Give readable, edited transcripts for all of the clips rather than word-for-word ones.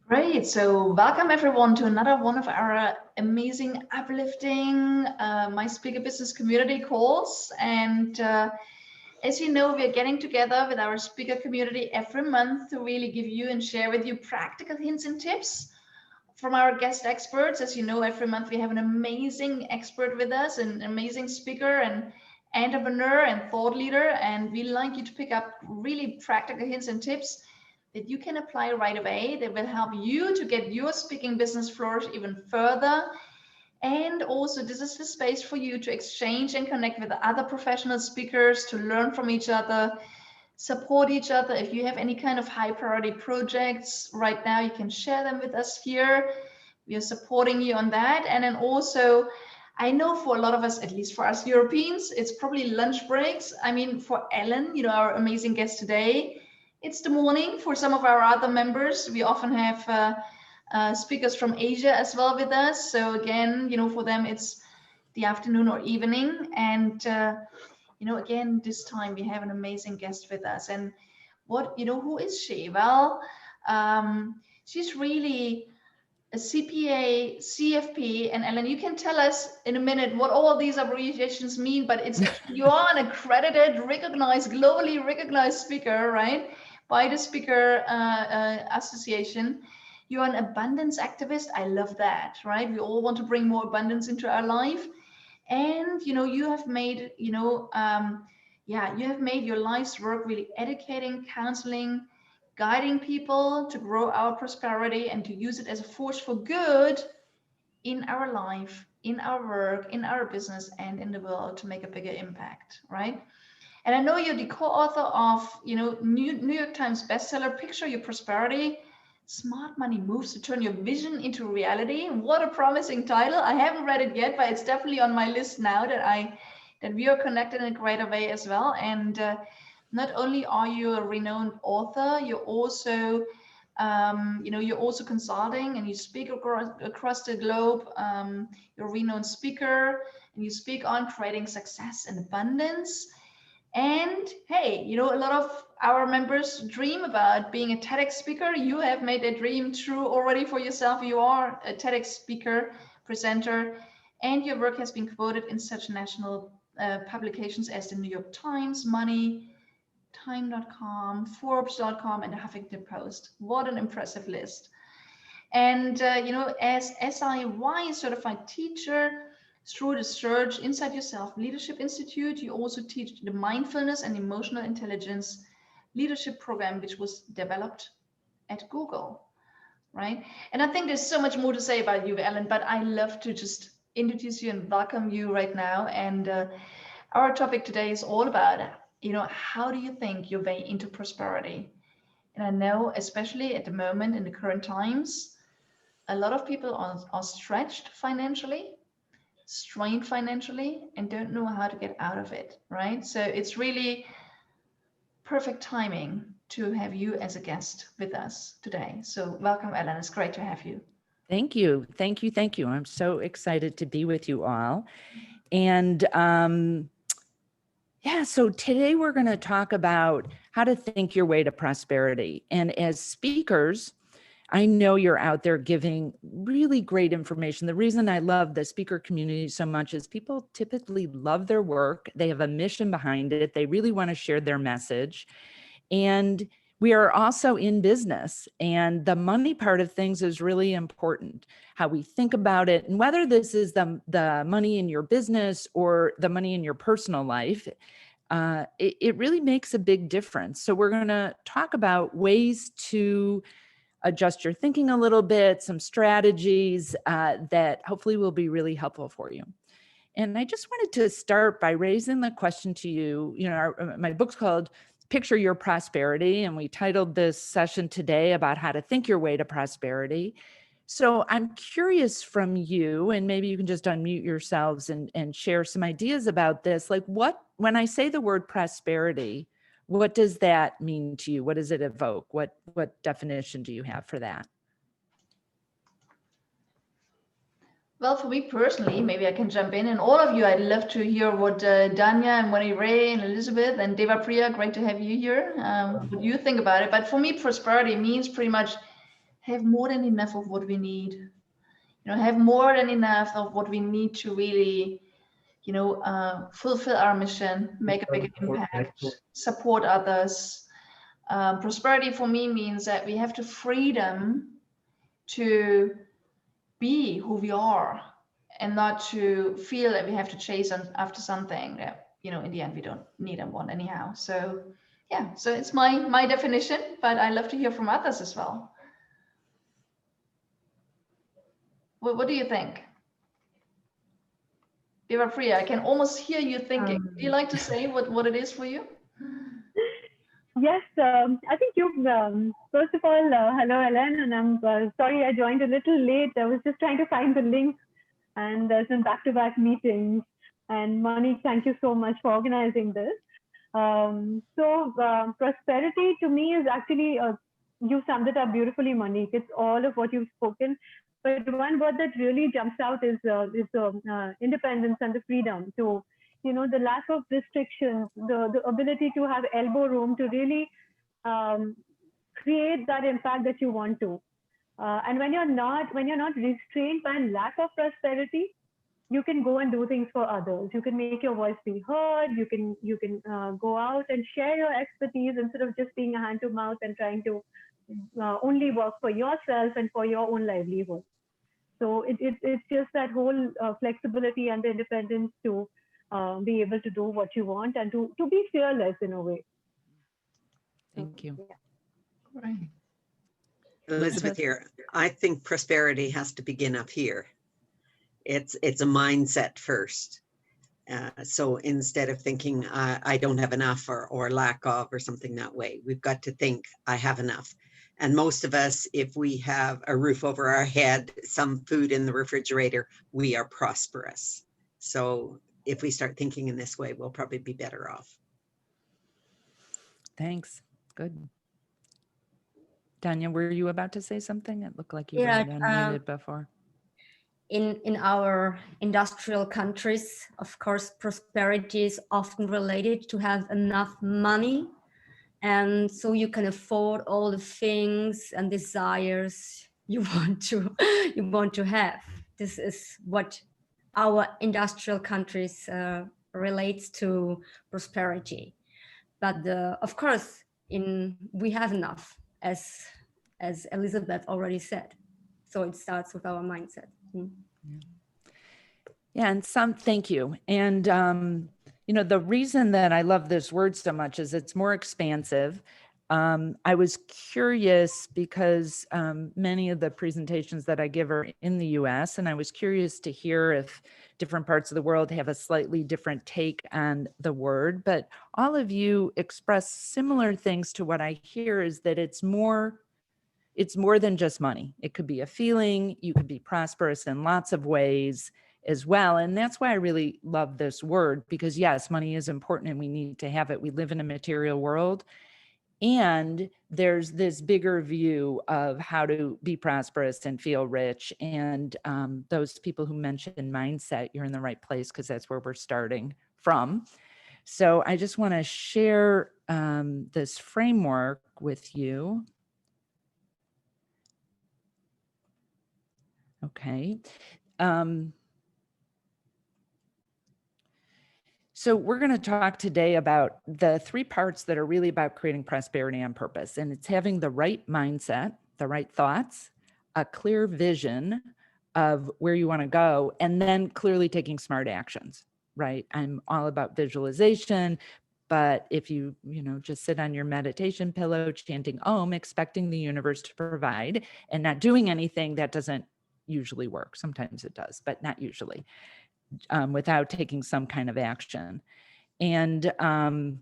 Great. So welcome everyone to another one of our amazing, uplifting My Speaker Business community calls. And as you know, we're getting together with our speaker community every month to really give you and share with you practical hints and tips from our guest experts. As you know, every month we have an amazing expert with us, an amazing speaker and entrepreneur and thought leader. And we like you to pick up really practical hints and tips that you can apply right away that will help you to get your speaking business flourish even further. And also, this is the space for you to exchange and connect with other professional speakers, to learn from each other, support each other. If you have any kind of high priority projects right now, you can share them with us here. We are supporting you on that. And then also, I know for a lot of us, at least for us Europeans, it's probably lunch breaks. I mean, for Ellen, our amazing guest today, it's the morning. For some of our other members, we often have speakers from Asia as well with us. So again, for them, it's the afternoon or evening. And, again, this time we have an amazing guest with us. And who is she? Well, she's really a CPA, CFP, and Ellen, you can tell us in a minute what all these abbreviations mean, but you are an accredited, globally recognized speaker, right? By the Speaker Association. You're an abundance activist. I love that, right? We all want to bring more abundance into our life. And, you have made, you have made your life's work really educating, counseling, guiding people to grow our prosperity and to use it as a force for good in our life, in our work, in our business, and in the world to make a bigger impact, right? And I know you're the co-author of, New York Times bestseller, Picture Your Prosperity, Smart Money Moves to Turn Your Vision into Reality. What a promising title. I haven't read it yet, but it's definitely on my list now that we are connected in a greater way as well. And not only are you a renowned author, you're also, you're also consulting and you speak across the globe. You're a renowned speaker and you speak on creating success and abundance. And hey, a lot of our members dream about being a TEDx speaker. You have made that dream true already for yourself. You are a TEDx speaker, presenter, and your work has been quoted in such national publications as the New York Times, Money, Time.com, Forbes.com, and the Huffington Post. What an impressive list. And, as SIY certified teacher, through the Surge Inside Yourself Leadership Institute, you also teach the Mindfulness and Emotional Intelligence Leadership Program, which was developed at Google, right? And I think there's so much more to say about you, Ellen, but I love to just introduce you and welcome you right now. And our topic today is all about, how do you think your way into prosperity? And I know, especially at the moment in the current times, a lot of people are stretched financially, strained financially, and don't know how to get out of it, right? So it's really perfect timing to have you as a guest with us today. So welcome, Ellen. It's great to have you. Thank you. Thank you. Thank you. I'm so excited to be with you all. And so today we're going to talk about how to think your way to prosperity. And as speakers, I know you're out there giving really great information. The reason I love the speaker community so much is people typically love their work. They have a mission behind it. They really want to share their message. And we are also in business, and the money part of things is really important, how we think about it. And whether this is the money in your business or the money in your personal life, it really makes a big difference. So we're going to talk about ways to adjust your thinking a little bit, some strategies that hopefully will be really helpful for you. And I just wanted to start by raising the question to you. My book's called Picture Your Prosperity, and we titled this session today about how to think your way to prosperity. So I'm curious from you, and maybe you can just unmute yourselves and share some ideas about this. Like when I say the word prosperity, what does that mean to you? What does it evoke? What definition do you have for that? Well, for me personally, maybe I can jump in, and all of you, I'd love to hear what Danya and Moni Ray and Elizabeth and Deva Priya, great to have you here. What you think about it? But for me, prosperity means pretty much have more than enough of what we need. You know, have more than enough of what we need to really, you know, fulfill our mission, make a bigger impact, support others. Prosperity for me means that we have the freedom to be who we are and not to feel that we have to chase after something that, you know, in the end we don't need and want anyhow. So yeah, so it's my definition, but I love to hear from others as well. What do you think? Eva Priya, I can almost hear you thinking. Do you like to say what it is for you? Yes, I think you've, first of all, hello, Ellen, and I'm sorry I joined a little late. I was just trying to find the link, and there's some back-to-back meetings. And Monique, thank you so much for organizing this. Prosperity to me is actually, you summed it up beautifully, Monique. It's all of what you've spoken. But one word that really jumps out is independence and the freedom to, you know, the lack of restrictions, the ability to have elbow room to really create that impact that you want to. And when you're not restrained by lack of prosperity, you can go and do things for others. You can make your voice be heard. You can go out and share your expertise instead of just being a hand to mouth and trying to only work for yourself and for your own livelihood. So it's just that whole flexibility and the independence to be able to do what you want and to be fearless in a way. Thank you. Yeah. Right. Elizabeth here. I think prosperity has to begin up here. It's a mindset first. So instead of thinking I don't have enough or lack of or something that way, we've got to think I have enough. And most of us, if we have a roof over our head, some food in the refrigerator, we are prosperous. So if we start thinking in this way, we'll probably be better off. Thanks. Good. Tanya, were you about to say something? It looked like you Yeah, had unmuted before. In our industrial countries, of course, prosperity is often related to have enough money, and so you can afford all the things and desires you want to have. This is what our industrial countries relates to prosperity. But of course, we have enough, as Elizabeth already said. So it starts with our mindset. Yeah, and thank you. And, you know, the reason that I love this word so much is it's more expansive. I was curious because many of the presentations that I give are in the US, and I was curious to hear if different parts of the world have a slightly different take on the word, but all of you express similar things to what I hear is that it's more than just money. It could be a feeling, you could be prosperous in lots of ways as well. And that's why I really love this word, because yes, money is important and we need to have it. We live in a material world. And there's this bigger view of how to be prosperous and feel rich. And those people who mentioned mindset, you're in the right place because that's where we're starting from. So I just want to share this framework with you. Okay. So we're going to talk today about the 3 parts that are really about creating prosperity on purpose. And it's having the right mindset, the right thoughts, a clear vision of where you want to go, and then clearly taking smart actions, right? I'm all about visualization, but if you just sit on your meditation pillow, chanting Om, expecting the universe to provide and not doing anything, that doesn't usually work. Sometimes it does, but not usually. Without taking some kind of action. And, when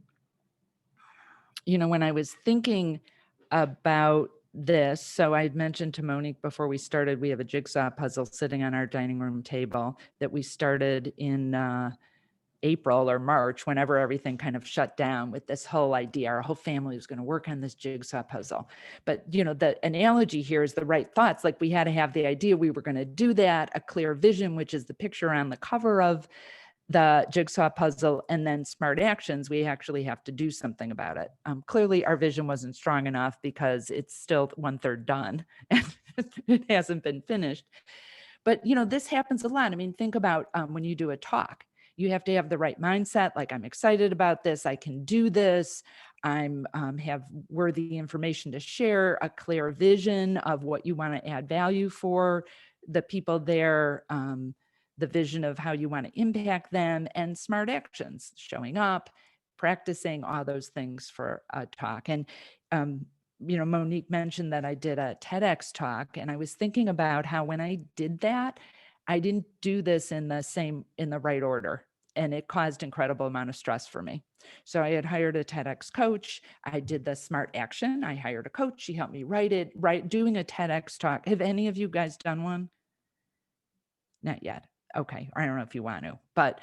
I was thinking about this, so I mentioned to Monique before we started, we have a jigsaw puzzle sitting on our dining room table that we started in April or March, whenever everything kind of shut down, with this whole idea. Our whole family was going to work on this jigsaw puzzle. But, the analogy here is the right thoughts. Like, we had to have the idea we were going to do that, a clear vision, which is the picture on the cover of the jigsaw puzzle, and then smart actions, we actually have to do something about it. Clearly our vision wasn't strong enough because it's still 1/3 done and it hasn't been finished. But, you know, this happens a lot. I mean, think about when you do a talk, you have to have the right mindset. Like, I'm excited about this. I can do this. I'm have worthy information to share, a clear vision of what you want to add value for the people there, the vision of how you want to impact them, and smart actions, showing up, practicing all those things for a talk. And you know, Monique mentioned that I did a TEDx talk, and I was thinking about how when I did that, I didn't do this in the right order, and it caused incredible amount of stress for me. So I had hired a TEDx coach. I did the smart action. I hired a coach. She helped me write it, doing a TEDx talk. Have any of you guys done one? Not yet. Okay. I don't know if you want to, but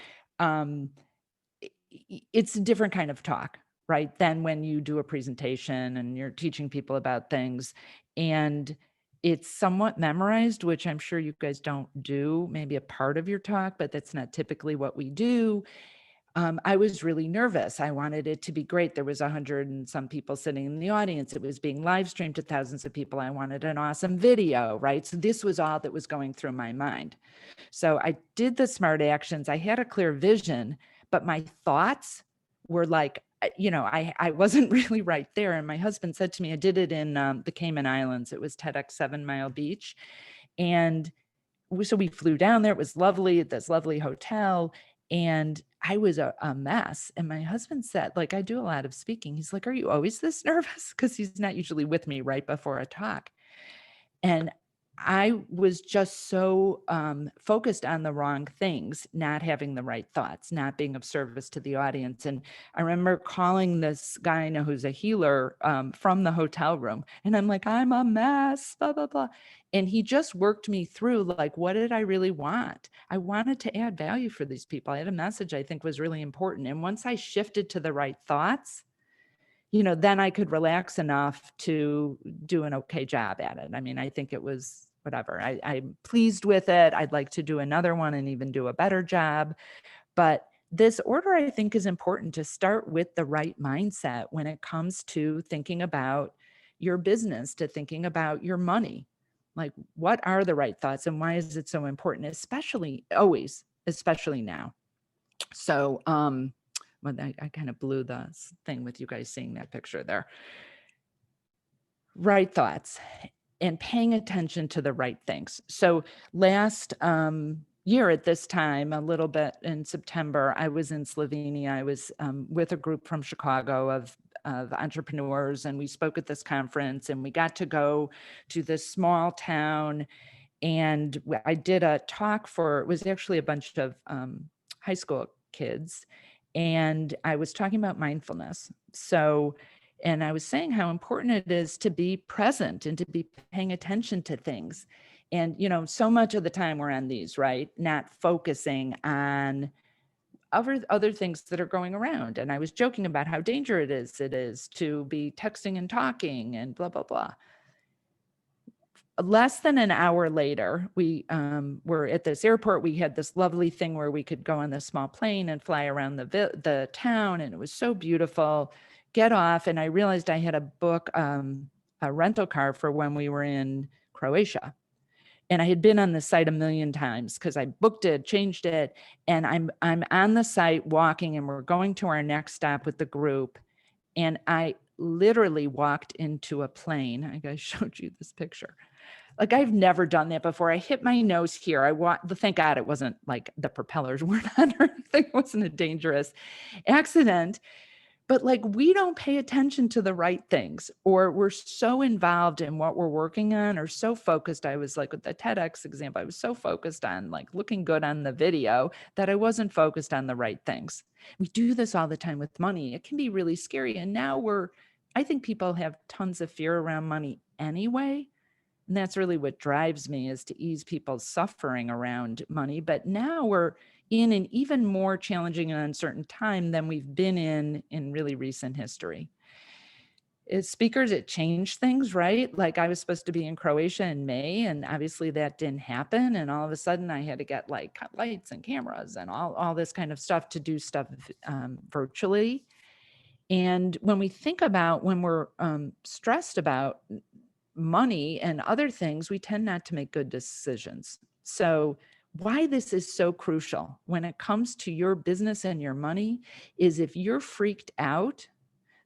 it's a different kind of talk, right? Than when you do a presentation and you're teaching people about things, and it's somewhat memorized, which I'm sure you guys don't do, maybe a part of your talk, but that's not typically what we do. I was really nervous. I wanted it to be great. There was 100 and some people sitting in the audience. It was being live streamed to thousands of people. I wanted an awesome video, right? So this was all that was going through my mind. So I did the smart actions. I had a clear vision, but my thoughts were like, you know, I wasn't really right there. And my husband said to me, I did it in the Cayman Islands. It was TEDx 7 Mile Beach. And so we flew down there. It was lovely at this lovely hotel. And I was a mess. And my husband said, like, I do a lot of speaking. He's like, are you always this nervous? Because he's not usually with me right before a talk. And I was just so focused on the wrong things, not having the right thoughts, not being of service to the audience. And I remember calling this guy I know who's a healer from the hotel room. And I'm like, I'm a mess, blah, blah, blah. And he just worked me through, like, what did I really want? I wanted to add value for these people. I had a message I think was really important. And once I shifted to the right thoughts, you know, then I could relax enough to do an okay job at it. I mean, I think it was whatever. I'm pleased with it. I'd like to do another one and even do a better job. But this order, I think, is important, to start with the right mindset when it comes to thinking about your business, to thinking about your money. Like, what are the right thoughts and why is it so important? Especially now. So, well, I kind of blew the thing with you guys seeing that picture there. Right thoughts and paying attention to the right things. So last year at this time, a little bit in September, I was in Slovenia. I was with a group from Chicago of entrepreneurs, and we spoke at this conference, and we got to go to this small town. And I did a talk it was actually a bunch of high school kids. And I was talking about mindfulness. So, and I was saying how important it is to be present and to be paying attention to things. And, you know, so much of the time we're on these, right? Not focusing on other things that are going around. And I was joking about how dangerous it is to be texting and talking and blah, blah, blah. Less than an hour later, we were at this airport. We had this lovely thing where we could go on this small plane and fly around the town, and it was so beautiful. Get off, and I realized I had to book a rental car for when we were in Croatia. And I had been on the site a million times because I booked it, changed it, and I'm on the site walking, and we're going to our next stop with the group, and I literally walked into a plane. I guys showed you this picture. Like, I've never done that before. I hit my nose here. Thank God it wasn't like the propellers weren't on or anything. It wasn't a dangerous accident. But like, we don't pay attention to the right things, or we're so involved in what we're working on, or so focused. I was like, with the TEDx example, I was so focused on like looking good on the video that I wasn't focused on the right things. We do this all the time with money. It can be really scary. And now I think people have tons of fear around money anyway. And that's really what drives me, is to ease people's suffering around money. But now we're in an even more challenging and uncertain time than we've been in really recent history. as speakers, it changed things, right? Like I was supposed to be in Croatia in May, and obviously that didn't happen. And all of a sudden I had to get like lights and cameras and all this kind of stuff to do stuff virtually. And when we think about when we're stressed about money and other things, we tend not to make good decisions. So why this is so crucial when it comes to your business and your money is if you're freaked out,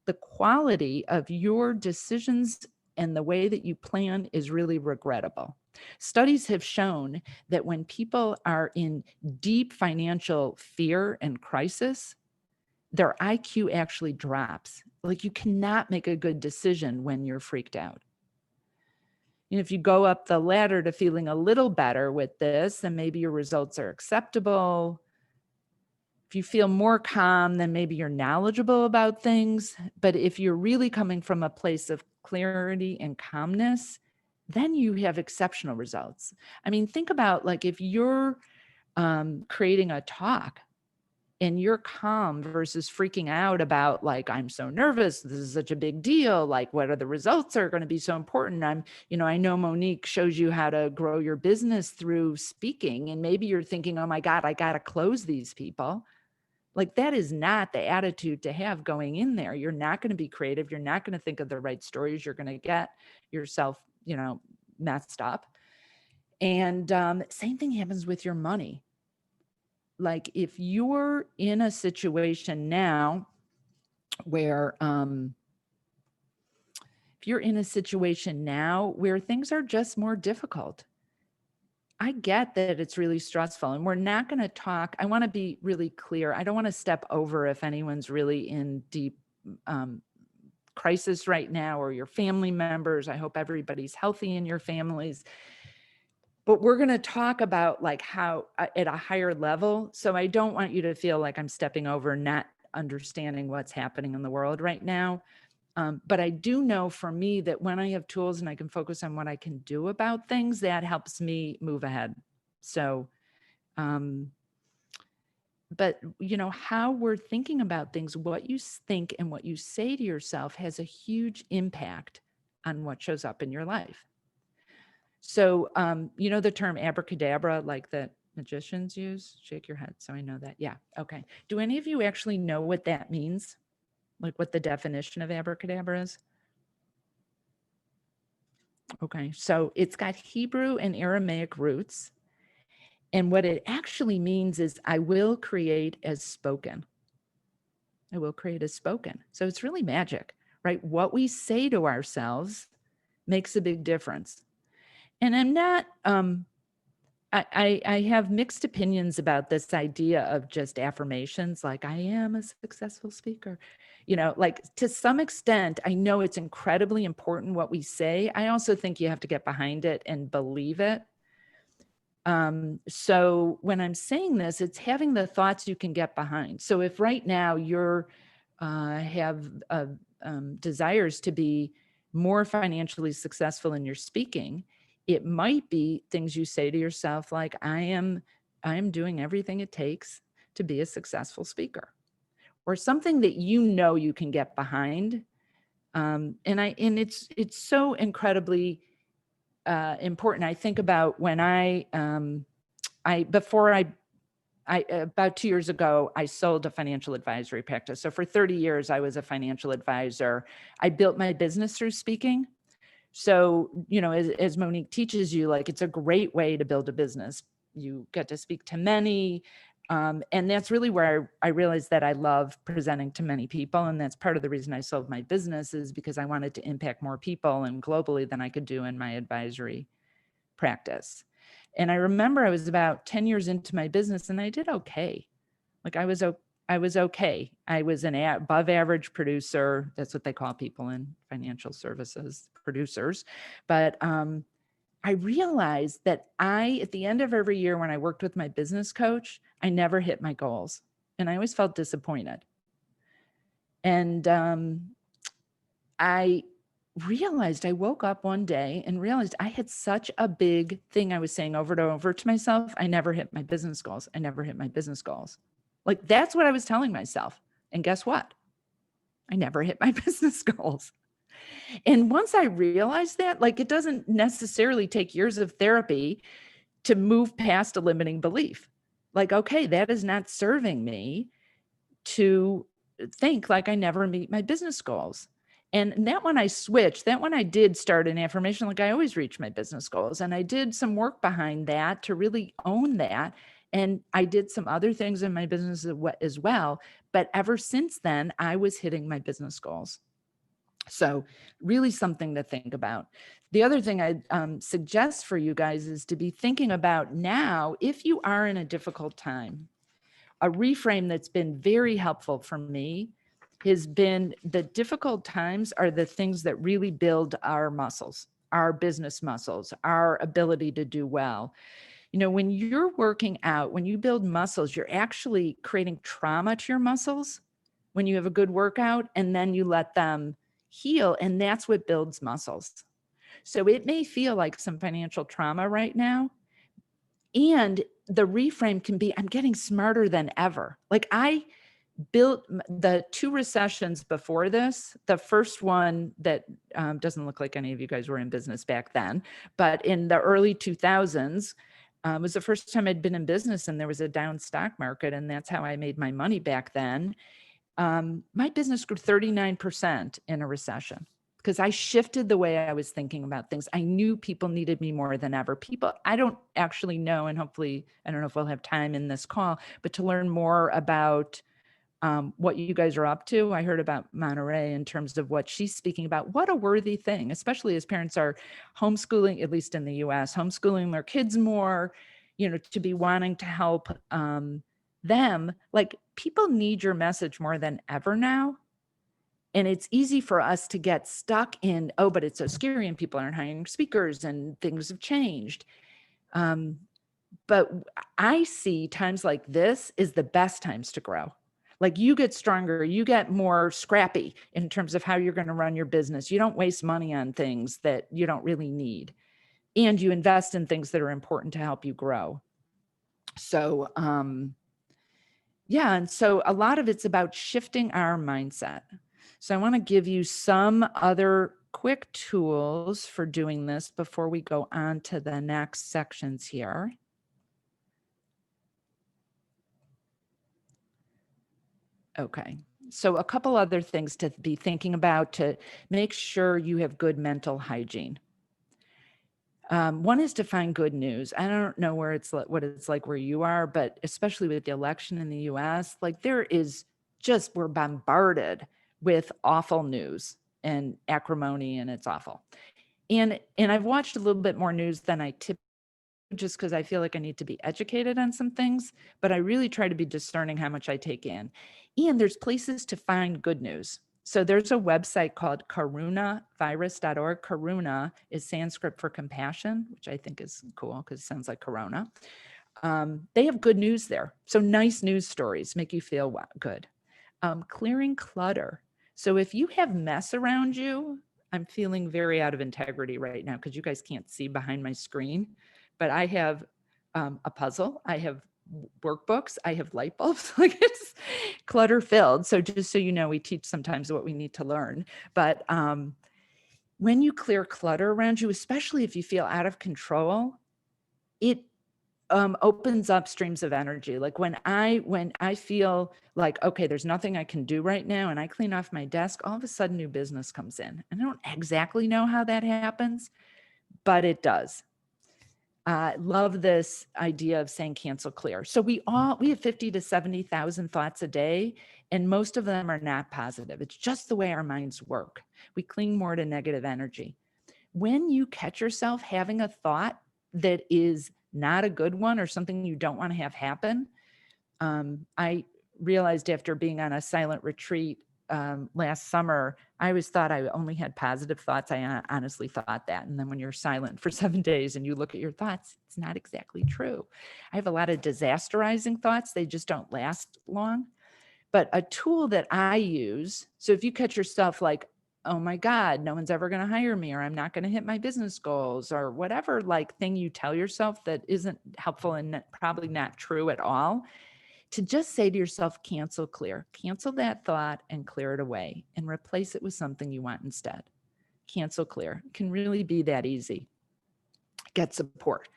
the quality of your decisions and the way that you plan is really regrettable. Studies have shown that when people are in deep financial fear and crisis, their IQ actually drops. Like you cannot make a good decision when you're freaked out. And if you go up the ladder to feeling a little better with this, then maybe your results are acceptable. If you feel more calm, then maybe you're knowledgeable about things. But if you're really coming from a place of clarity and calmness, then you have exceptional results. I mean, think about like if you're creating a talk and you're calm versus freaking out about like, I'm so nervous, this is such a big deal, like what are the results are going to be so important. I know Monique shows you how to grow your business through speaking, and maybe you're thinking, oh my God, I got to close these people. Like that is not the attitude to have going in there. You're not going to be creative. You're not going to think of the right stories. You're going to get yourself, messed up. And same thing happens with your money. Like if you're in a situation now where things are just more difficult, I get that it's really stressful, and we're not going to talk. I want to be really clear. I don't want to step over if anyone's really in deep crisis right now, or your family members. I hope everybody's healthy in your families. But we're going to talk about like how at a higher level. So I don't want you to feel like I'm stepping over, not understanding what's happening in the world right now. But I do know for me that when I have tools and I can focus on what I can do about things, that helps me move ahead. So, but how we're thinking about things, what you think and what you say to yourself has a huge impact on what shows up in your life. So, the term abracadabra, like that magicians use? Shake your head. So I know that. Yeah. Okay. Do any of you actually know what that means? Like what the definition of abracadabra is? Okay. So it's got Hebrew and Aramaic roots. And what it actually means is I will create as spoken. I will create as spoken. So it's really magic, right? What we say to ourselves makes a big difference. And I'm not, I have mixed opinions about this idea of just affirmations, like I am a successful speaker. Like to some extent, I know it's incredibly important what we say. I also think you have to get behind it and believe it. So when I'm saying this, it's having the thoughts you can get behind. So if right now you're have desires to be more financially successful in your speaking, it might be things you say to yourself like, I am doing everything it takes to be a successful speaker, or something that you can get behind. And it's so incredibly important. I think about when about 2 years ago, I sold a financial advisory practice. So for 30 years, I was a financial advisor. I built my business through speaking. So, as Monique teaches you, like it's a great way to build a business. You get to speak to many. And that's really where I realized that I love presenting to many people. And that's part of the reason I sold my business, is because I wanted to impact more people and globally than I could do in my advisory practice. And I remember I was about 10 years into my business and I did okay. Like I was okay. I was an above average producer. That's what they call people in financial services, producers. But I realized that at the end of every year when I worked with my business coach, I never hit my goals. And I always felt disappointed. And I woke up one day and realized I had such a big thing I was saying over and over to myself. I never hit my business goals. I never hit my business goals. Like that's what I was telling myself. And guess what? I never hit my business goals. And once I realized that, like, it doesn't necessarily take years of therapy to move past a limiting belief. Like, okay, that is not serving me to think like I never meet my business goals. And that when I switched, that when I did start an affirmation, like I always reach my business goals. And I did some work behind that to really own that. And I did some other things in my business as well. But ever since then, I was hitting my business goals. So really something to think about. The other thing I suggest for you guys is to be thinking about now, if you are in a difficult time, a reframe that's been very helpful for me has been the difficult times are the things that really build our muscles, our business muscles, our ability to do well. You know, when you're working out, when you build muscles, you're actually creating trauma to your muscles when you have a good workout, and then you let them heal, and that's what builds muscles. So it may feel like some financial trauma right now, and the reframe can be, I'm getting smarter than ever. Like I built the 2 recessions before this. The first one that doesn't look like any of you guys were in business back then, but in the early 2000s was the first time I'd been in business and there was a down stock market. And that's how I made my money back then. My business grew 39% in a recession, because I shifted the way I was thinking about things. I knew people needed me more than ever. People, I don't actually know, and hopefully, I don't know if we'll have time in this call, but to learn more about what you guys are up to. I heard about Monterey in terms of what she's speaking about. What a worthy thing, especially as parents are homeschooling, at least in the US, homeschooling their kids more, you know, to be wanting to help them. Like, people need your message more than ever now. And it's easy for us to get stuck in, oh, but it's so scary and people aren't hiring speakers and things have changed. But I see times like this is the best times to grow. Like, you get stronger, you get more scrappy in terms of how you're going to run your business. You don't waste money on things that you don't really need. And you invest in things that are important to help you grow. So, yeah. And so a lot of it's about shifting our mindset. So I want to give you some other quick tools for doing this before we go on to the next sections here. Okay. So a couple other things to be thinking about to make sure you have good mental hygiene. One is to find good news. I don't know what it's like where you are, but especially with the election in the US, like we're bombarded with awful news and acrimony, and it's awful. And I've watched a little bit more news than I typically, just because I feel like I need to be educated on some things, but I really try to be discerning how much I take in. And there's places to find good news. So there's a website called karunavirus.org. Karuna is Sanskrit for compassion, which I think is cool because it sounds like Corona. They have good news there. So nice news stories make you feel good. Clearing clutter. So if you have mess around you, I'm feeling very out of integrity right now because you guys can't see behind my screen, but I have a puzzle. I have workbooks. I have light bulbs. Like, it's clutter filled. So just so you know, we teach sometimes what we need to learn. But when you clear clutter around you, especially if you feel out of control, it opens up streams of energy. Like when I feel like, okay, there's nothing I can do right now, and I clean off my desk, all of a sudden new business comes in. I don't exactly know how that happens, but it does. Love this idea of saying cancel clear. So we have 50 to 70,000 thoughts a day, and most of them are not positive. It's just the way our minds work. We cling more to negative energy. When you catch yourself having a thought that is not a good one or something you don't want to have happen, I realized after being on a silent retreat last summer, I always thought I only had positive thoughts. I honestly thought that. And then when you're silent for 7 days and you look at your thoughts, it's not exactly true. I have a lot of disasterizing thoughts. They just don't last long. But a tool that I use, so if you catch yourself like, oh my God, no one's ever going to hire me, or I'm not going to hit my business goals, or whatever like thing you tell yourself that isn't helpful and probably not true at all, to just say to yourself, cancel that thought and clear it away and replace it with something you want instead. cancel, clear. It can really be that easy. Get support.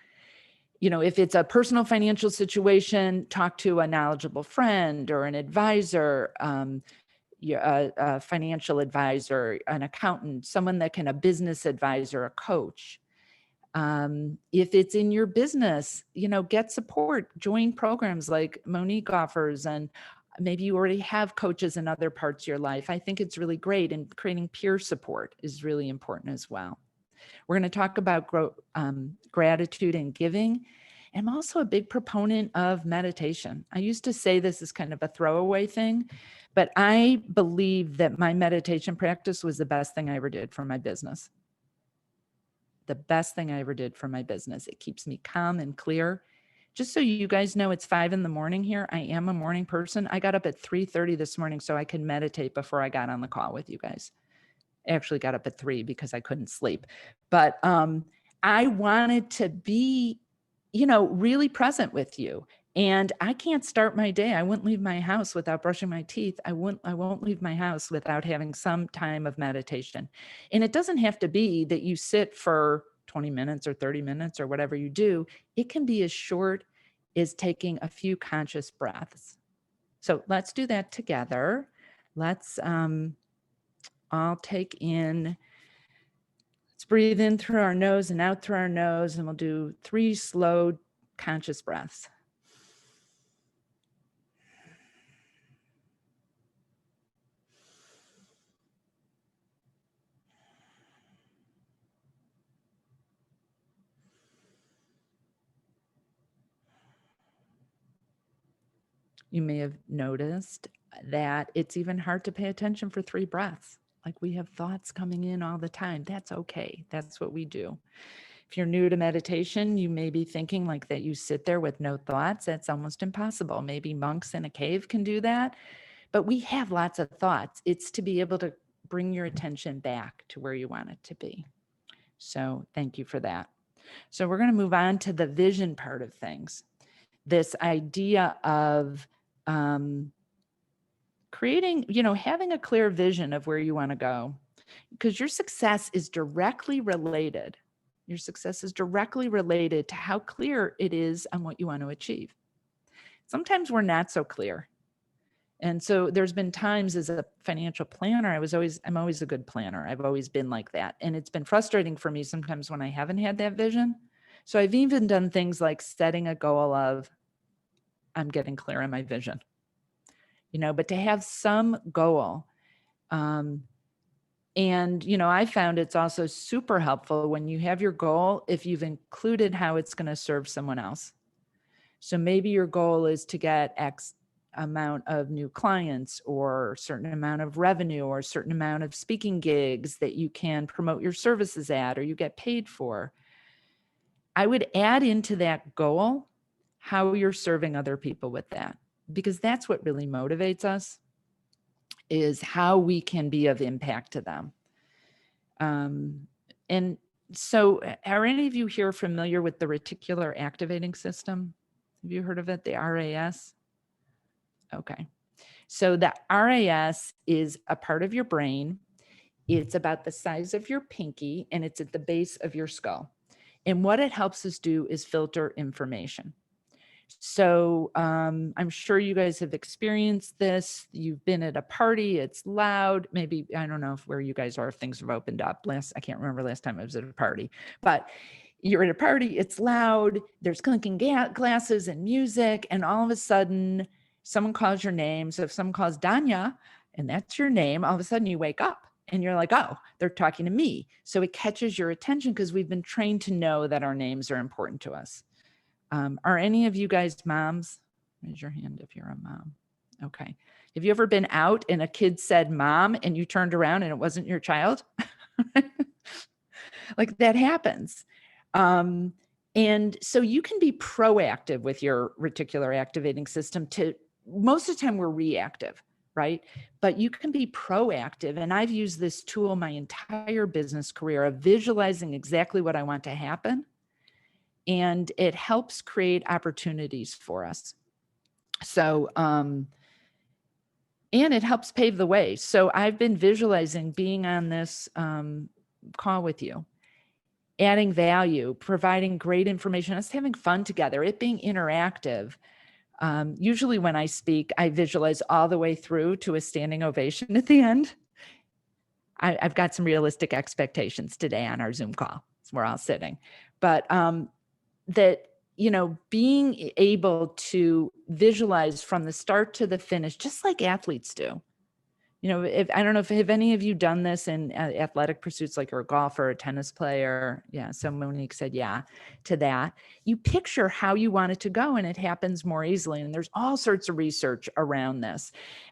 If it's a personal financial situation, talk to a knowledgeable friend or an advisor, a financial advisor, an accountant, someone that can, a business advisor, a coach. If it's in your business, get support, join programs like Monique offers, and maybe you already have coaches in other parts of your life. I think it's really great, and creating peer support is really important as well. We're going to talk about gratitude and giving. I'm also a big proponent of meditation. I used to say this is kind of a throwaway thing, but I believe that my meditation practice was the best thing I ever did for my business. The best thing I ever did for my business. It keeps me calm and clear. Just so you guys know, it's 5 a.m. here. I am a morning person. I got up at 3:30 this morning so I could meditate before I got on the call with you guys. I actually got up at 3 because I couldn't sleep. But I wanted to be, really present with you. And I can't start my day. I wouldn't leave my house without brushing my teeth. I won't leave my house without having some time of meditation. And it doesn't have to be that you sit for 20 minutes or 30 minutes or whatever you do. It can be as short as taking a few conscious breaths. So let's do that together. Let's all take in, let's breathe in through our nose and out through our nose, and we'll do 3 slow conscious breaths. You may have noticed that it's even hard to pay attention for 3 breaths. Like, we have thoughts coming in all the time. That's okay. That's what we do. If you're new to meditation, you may be thinking like that you sit there with no thoughts. That's almost impossible. Maybe monks in a cave can do that, but we have lots of thoughts. It's to be able to bring your attention back to where you want it to be. So thank you for that. So we're going to move on to the vision part of things. This idea of creating, having a clear vision of where you want to go, because your success is directly related. Your success is directly related to how clear it is on what you want to achieve. Sometimes we're not so clear. And so there's been times as a financial planner, I'm always a good planner. I've always been like that. And it's been frustrating for me sometimes when I haven't had that vision. So I've even done things like setting a goal of, I'm getting clear on my vision, but to have some goal. And, I found it's also super helpful when you have your goal, if you've included how it's going to serve someone else. So maybe your goal is to get X amount of new clients, or a certain amount of revenue, or a certain amount of speaking gigs that you can promote your services at, or you get paid for. I would add into that goal how you're serving other people with that, because that's what really motivates us, is how we can be of impact to them. And so are any of you here familiar with the reticular activating system? Have you heard of it, the RAS? Okay. So the RAS is a part of your brain. It's about the size of your pinky, and it's at the base of your skull. And what it helps us do is filter information. So I'm sure you guys have experienced this. You've been at a party, it's loud. Maybe, I don't know where you guys are, if things have opened up. I can't remember last time I was at a party, but you're at a party, it's loud, there's clinking glasses and music, and all of a sudden someone calls your name. So if someone calls Danya, and that's your name, all of a sudden you wake up and you're like, oh, they're talking to me. So it catches your attention because we've been trained to know that our names are important to us. Are any of you guys moms? Raise your hand if you're a mom. Okay. Have you ever been out and a kid said mom and you turned around and it wasn't your child? Like, that happens. And so you can be proactive with your reticular activating system. Most of the time we're reactive, right? But you can be proactive. And I've used this tool my entire business career of visualizing exactly what I want to happen. And it helps create opportunities for us. So, and it helps pave the way. So I've been visualizing being on this call with you, adding value, providing great information, us having fun together, it being interactive. Usually when I speak, I visualize all the way through to a standing ovation at the end. I've got some realistic expectations today on our Zoom call. So we're all sitting, but that, being able to visualize from the start to the finish, just like athletes do. If I don't know if have any of you done this in athletic pursuits, like you're a golfer, a tennis player. Yeah. So Monique said, yeah, to that. You picture how you want it to go and it happens more easily. And there's all sorts of research around this.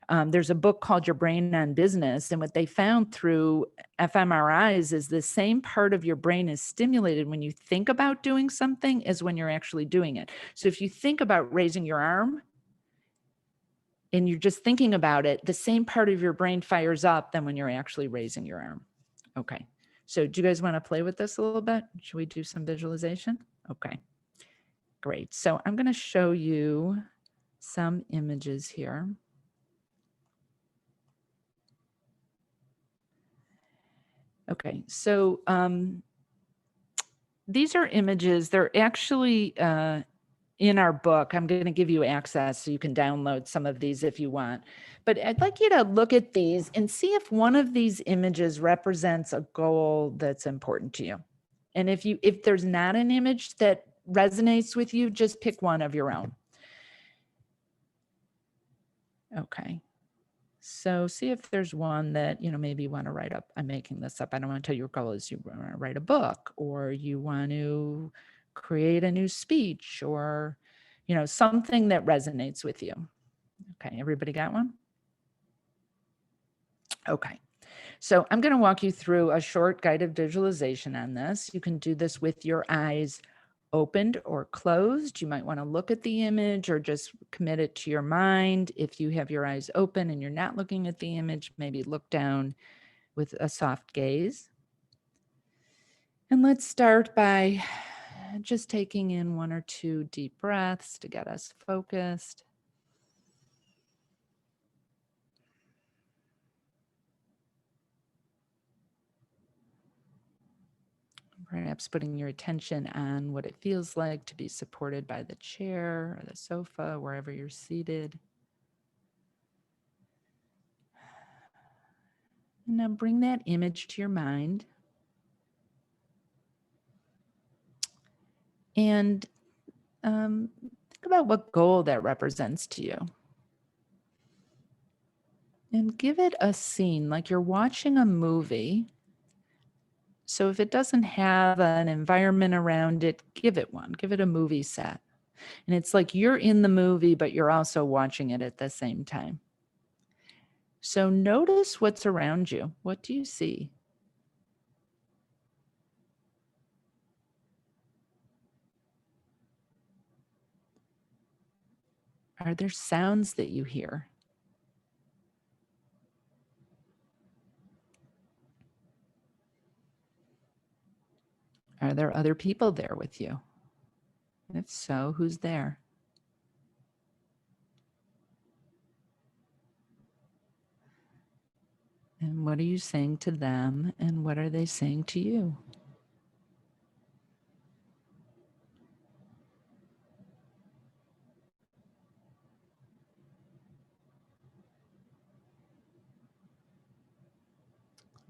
There's a book called Your Brain on Business. And what they found through fMRIs is the same part of your brain is stimulated when you think about doing something as when you're actually doing it. So if you think about raising your arm, and you're just thinking about it, the same part of your brain fires up than when you're actually raising your arm. Okay. So do you guys want to play with this a little bit? Should we do some visualization? Okay, great. So I'm going to show you some images here. Okay. So these are images. They're actually, in our book. I'm going to give you access so you can download some of these if you want. But I'd like you to look at these and see if one of these images represents a goal that's important to you. And if there's not an image that resonates with you, just pick one of your own. Okay. So see if there's one that, maybe you want to write up. I'm making this up. I don't want to tell you your goal is you want to write a book, or you want to create a new speech, or, something that resonates with you. Okay. Everybody got one? Okay. So I'm going to walk you through a short guided visualization on this. You can do this with your eyes opened or closed. You might want to look at the image or just commit it to your mind. If you have your eyes open and you're not looking at the image, maybe look down with a soft gaze. And let's start by just taking in 1 or 2 deep breaths to get us focused. Perhaps putting your attention on what it feels like to be supported by the chair or the sofa, wherever you're seated. And now bring that image to your mind. And think about what goal that represents to you. And give it a scene, like you're watching a movie. So if it doesn't have an environment around it, give it one. Give it a movie set. And it's like you're in the movie, but you're also watching it at the same time. So notice what's around you. What do you see? Are there sounds that you hear? Are there other people there with you? If so, who's there? And what are you saying to them, and what are they saying to you?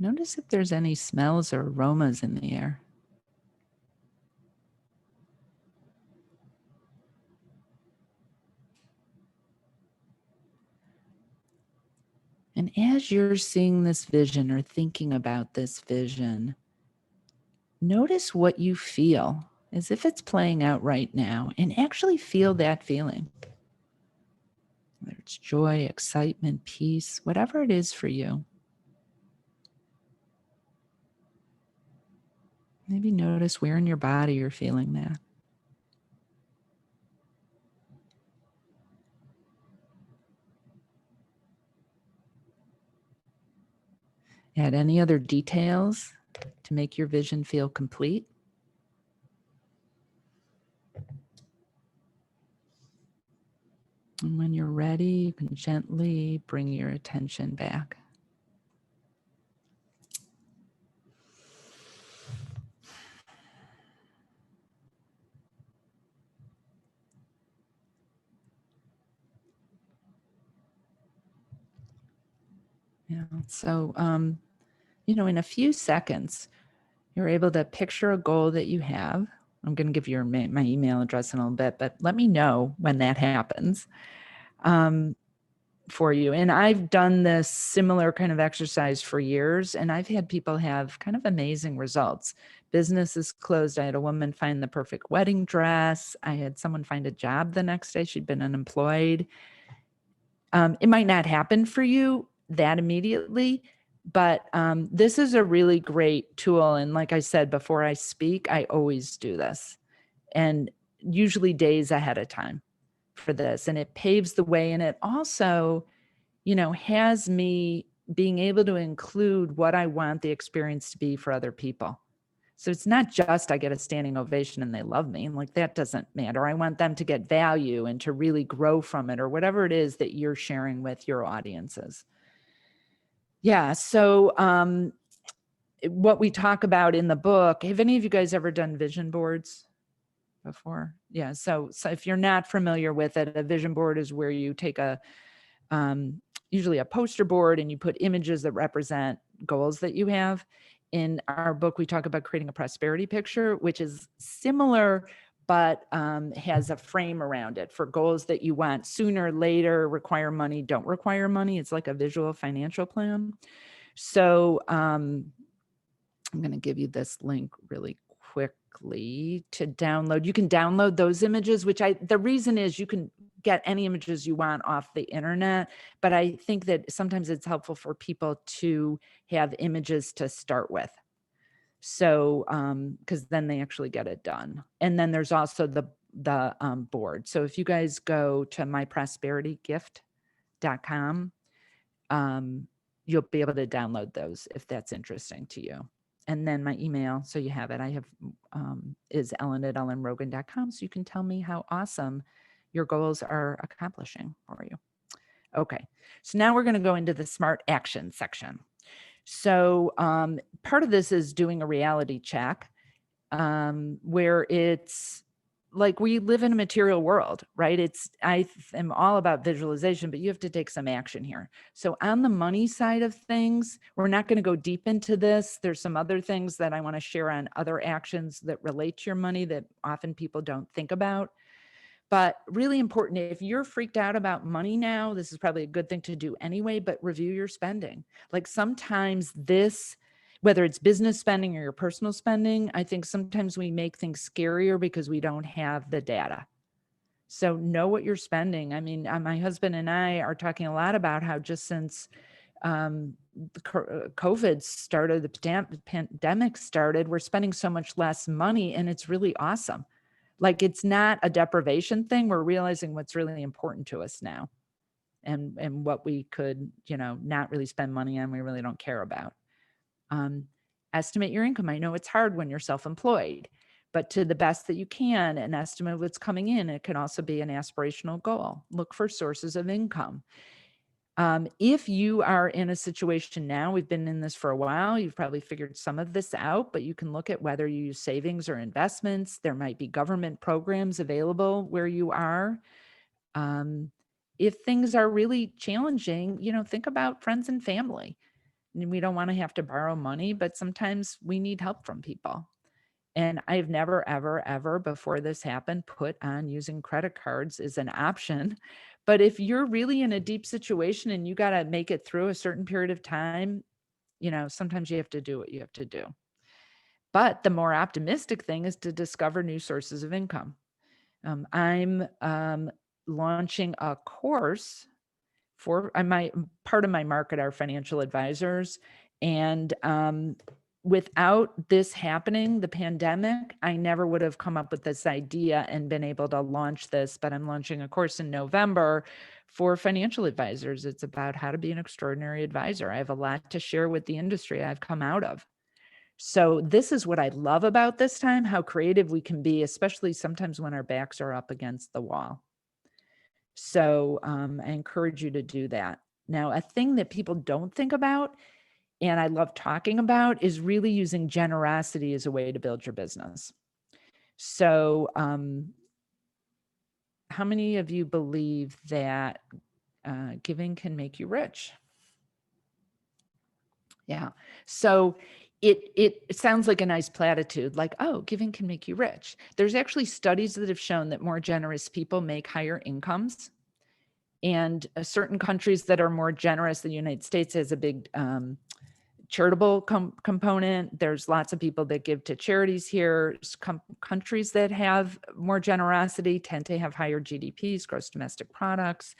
Notice if there's any smells or aromas in the air. And as you're seeing this vision or thinking about this vision, notice what you feel as if it's playing out right now, and actually feel that feeling. Whether it's joy, excitement, peace, whatever it is for you. Maybe notice where in your body you're feeling that. Add any other details to make your vision feel complete. And when you're ready, you can gently bring your attention back. Yeah. So, in a few seconds, you're able to picture a goal that you have. I'm going to give you my email address in a little bit, but let me know when that happens for you. And I've done this similar kind of exercise for years, and I've had people have kind of amazing results. Businesses closed. I had a woman find the perfect wedding dress. I had someone find a job the next day. She'd been unemployed. It might not happen for you that immediately, but this is a really great tool. And like I said, before I speak, I always do this, and usually days ahead of time for this. And it paves the way. And it also, has me being able to include what I want the experience to be for other people. So it's not just I get a standing ovation and they love me. Like, that doesn't matter. I want them to get value and to really grow from it, or whatever it is that you're sharing with your audiences. Yeah. So what we talk about in the book, have any of you guys ever done vision boards before? Yeah. So if you're not familiar with it, a vision board is where you take usually a poster board, and you put images that represent goals that you have. In our book, we talk about creating a prosperity picture, which is similar, but has a frame around it for goals that you want sooner, later, require money, don't require money. It's like a visual financial plan. So I'm going to give you this link really quickly to download. You can download those images, the reason is you can get any images you want off the internet, but I think that sometimes it's helpful for people to have images to start with. So, because then they actually get it done. And then there's also the board. So if you guys go to myprosperitygift.com, you'll be able to download those if that's interesting to you. And then my email, so you have it, I have is ellen@ellenrogin.com. So you can tell me how awesome your goals are accomplishing for you. Okay, so now we're going to go into the smart action section. So part of this is doing a reality check, where it's like we live in a material world, right? I am all about visualization, but you have to take some action here. So on the money side of things, we're not going to go deep into this. There's some other things that I want to share on other actions that relate to your money that often people don't think about. But really important, if you're freaked out about money now, this is probably a good thing to do anyway, but review your spending. Like, sometimes whether it's business spending or your personal spending, I think sometimes we make things scarier because we don't have the data. So know what you're spending. I mean, my husband and I are talking a lot about how just since COVID started, the pandemic started, we're spending so much less money, and it's really awesome. Like, it's not a deprivation thing. We're realizing what's really important to us now, and what we could, not really spend money on, we really don't care about. Estimate your income. I know it's hard when you're self-employed, but to the best that you can, and estimate what's coming in. It can also be an aspirational goal. Look for sources of income. If you are in a situation now, we've been in this for a while, you've probably figured some of this out, but you can look at whether you use savings or investments. There might be government programs available where you are. If things are really challenging, think about friends and family. And we don't want to have to borrow money, but sometimes we need help from people. And I've never, ever, ever before this happened, put on using credit cards as an option. But if you're really in a deep situation and you got to make it through a certain period of time, sometimes you have to do what you have to do. But the more optimistic thing is to discover new sources of income. I'm launching a course for part of my market, our financial advisors. And without this happening, the pandemic, I never would have come up with this idea and been able to launch this, but I'm launching a course in November for financial advisors. It's about how to be an extraordinary advisor. I have a lot to share with the industry I've come out of. So this is what I love about this time, how creative we can be, especially sometimes when our backs are up against the wall. So I encourage you to do that. Now, a thing that people don't think about, and I love talking about, is really using generosity as a way to build your business. So how many of you believe that giving can make you rich? Yeah. So it sounds like a nice platitude, like, oh, giving can make you rich. There's actually studies that have shown that more generous people make higher incomes. And certain countries that are more generous, the United States has a big charitable component. There's lots of people that give to charities here. Countries that have more generosity tend to have higher GDPs, gross domestic products.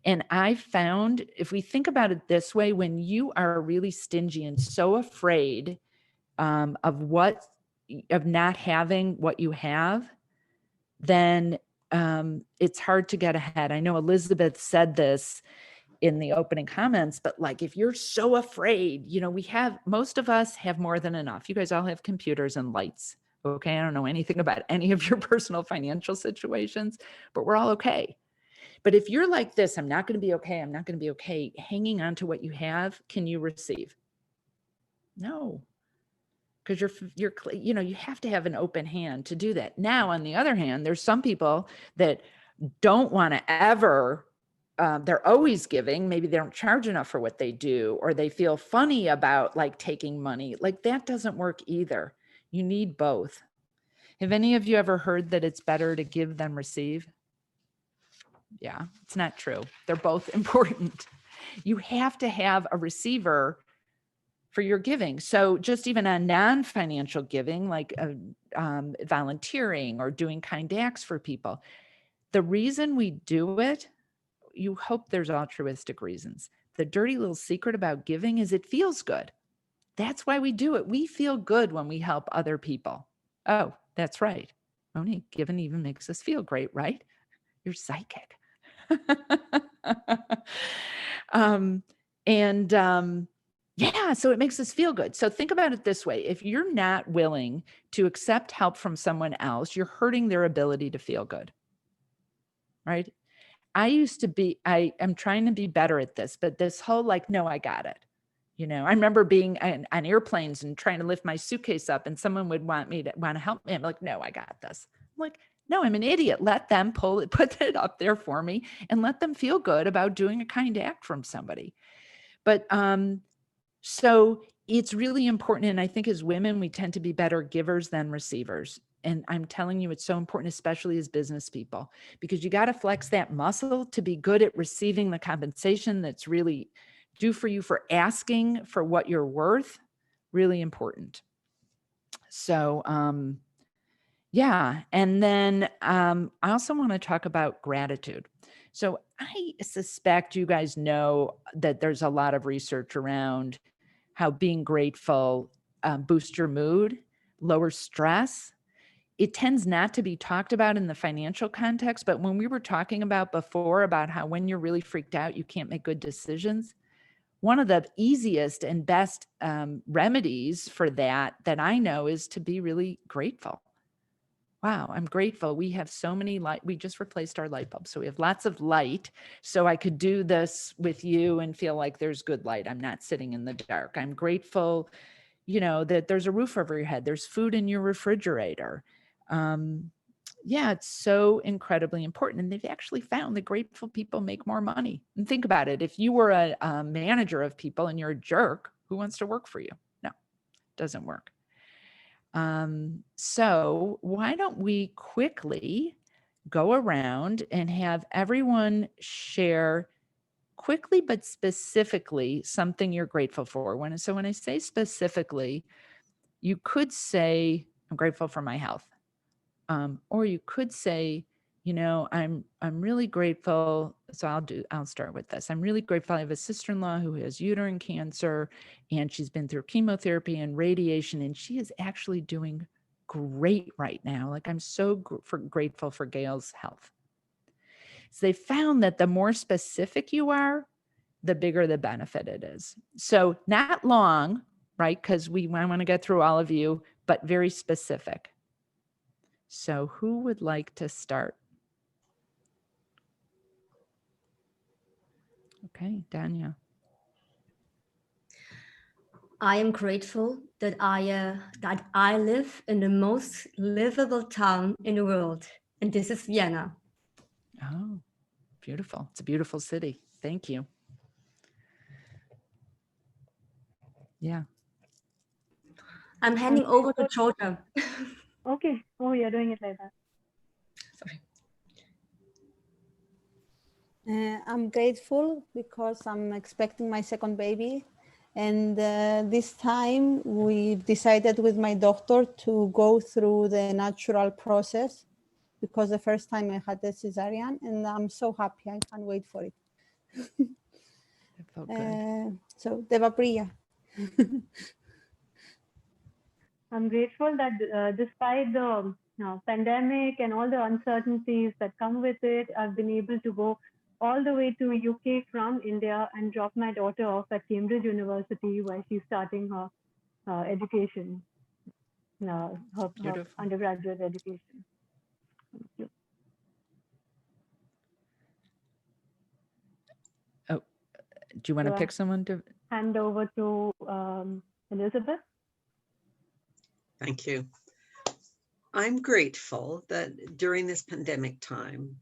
And I found, if we think about it this way, when you are really stingy and so afraid of not having what you have, then it's hard to get ahead. I know Elizabeth said this in the opening comments, but like, if you're so afraid, most of us have more than enough. You guys all have computers and lights. Okay. I don't know anything about any of your personal financial situations, but we're all okay. But if you're like this, I'm not going to be okay. I'm not going to be okay. Hanging on to what you have, can you receive? No, because you have to have an open hand to do that. Now, on the other hand, there's some people that don't want to ever, they're always giving. Maybe they don't charge enough for what they do, or they feel funny about like taking money. Like that doesn't work either. You need both. Have any of you ever heard that it's better to give than receive? Yeah, it's not true. They're both important. You have to have a receiver for your giving. So just even a non-financial giving, like volunteering or doing kind acts for people, the reason we do it, you hope there's altruistic reasons. The dirty little secret about giving is it feels good. That's why we do it. We feel good when we help other people. Oh, that's right. Monique, giving even makes us feel great, right? You're psychic. Yeah, so it makes us feel good. So think about it this way. If you're not willing to accept help from someone else, you're hurting their ability to feel good, right? I'm trying to be better at this, but this whole like, no, I got it. I remember being on airplanes and trying to lift my suitcase up and someone would want to help me. I'm like, no, I got this. I'm like, no, I'm an idiot. Let them put it up there for me and let them feel good about doing a kind act from somebody. But so it's really important. And I think as women, we tend to be better givers than receivers. And I'm telling you, it's so important, especially as business people, because you got to flex that muscle to be good at receiving the compensation that's really due for you for asking for what you're worth. Really important. So, yeah. And then I also want to talk about gratitude. So I suspect you guys know that there's a lot of research around how being grateful boosts your mood, lowers stress. It tends not to be talked about in the financial context, but when we were talking about before about how when you're really freaked out, you can't make good decisions, one of the easiest and best remedies for that I know is to be really grateful. Wow, I'm grateful. We have so many light. We just replaced our light bulb. So we have lots of light. So I could do this with you and feel like there's good light. I'm not sitting in the dark. I'm grateful, that there's a roof over your head. There's food in your refrigerator. Yeah, it's so incredibly important. And they've actually found that grateful people make more money. And think about it. If you were a manager of people and you're a jerk, who wants to work for you? No, doesn't work. So why don't we quickly go around and have everyone share quickly, but specifically something you're grateful for. When I say specifically, you could say, I'm grateful for my health. Or you could say, I'm really grateful. So I'll start with this. I'm really grateful. I have a sister-in-law who has uterine cancer and she's been through chemotherapy and radiation, and she is actually doing great right now. Like I'm so grateful for Gail's health. So they found that the more specific you are, the bigger the benefit it is. So not long, right? Because I want to get through all of you, but very specific. So who would like to start? Okay, Danya. I am grateful that I live in the most livable town in the world, and this is Vienna. Oh, beautiful. It's a beautiful city. Thank you. Yeah. I'm handing over to Georgia. Okay. Oh, you're doing it like that. Sorry. I'm grateful because I'm expecting my second baby. And this time we've decided with my doctor to go through the natural process because the first time I had the cesarean, and I'm so happy. I can't wait for it. It felt good. So, Deva Priya. I'm grateful that despite the pandemic and all the uncertainties that come with it, I've been able to go all the way to UK from India and drop my daughter off at Cambridge University while she's starting her education, her undergraduate education. Thank you. Oh, do you want to pick someone to hand over to Elizabeth? Thank you. I'm grateful that during this pandemic time,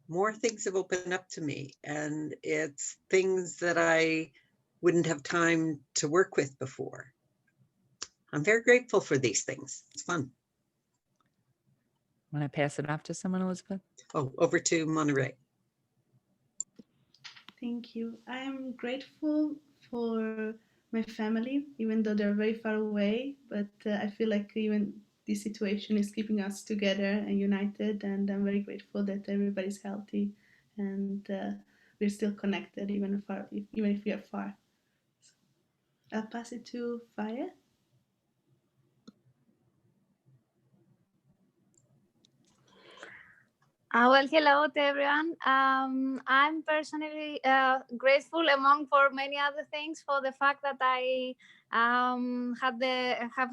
more things have opened up to me, and it's things that I wouldn't have time to work with before. I'm very grateful for these things. It's fun. Want to pass it off to someone, Elizabeth? Oh, over to Monterey. Thank you. I'm grateful for my family, even though they're very far away, but I feel like even this situation is keeping us together and united, and I'm very grateful that everybody's healthy and we're still connected even if we are far. So I'll pass it to Faya. Well, hello to everyone. I'm personally grateful, among for many other things, for the fact that I have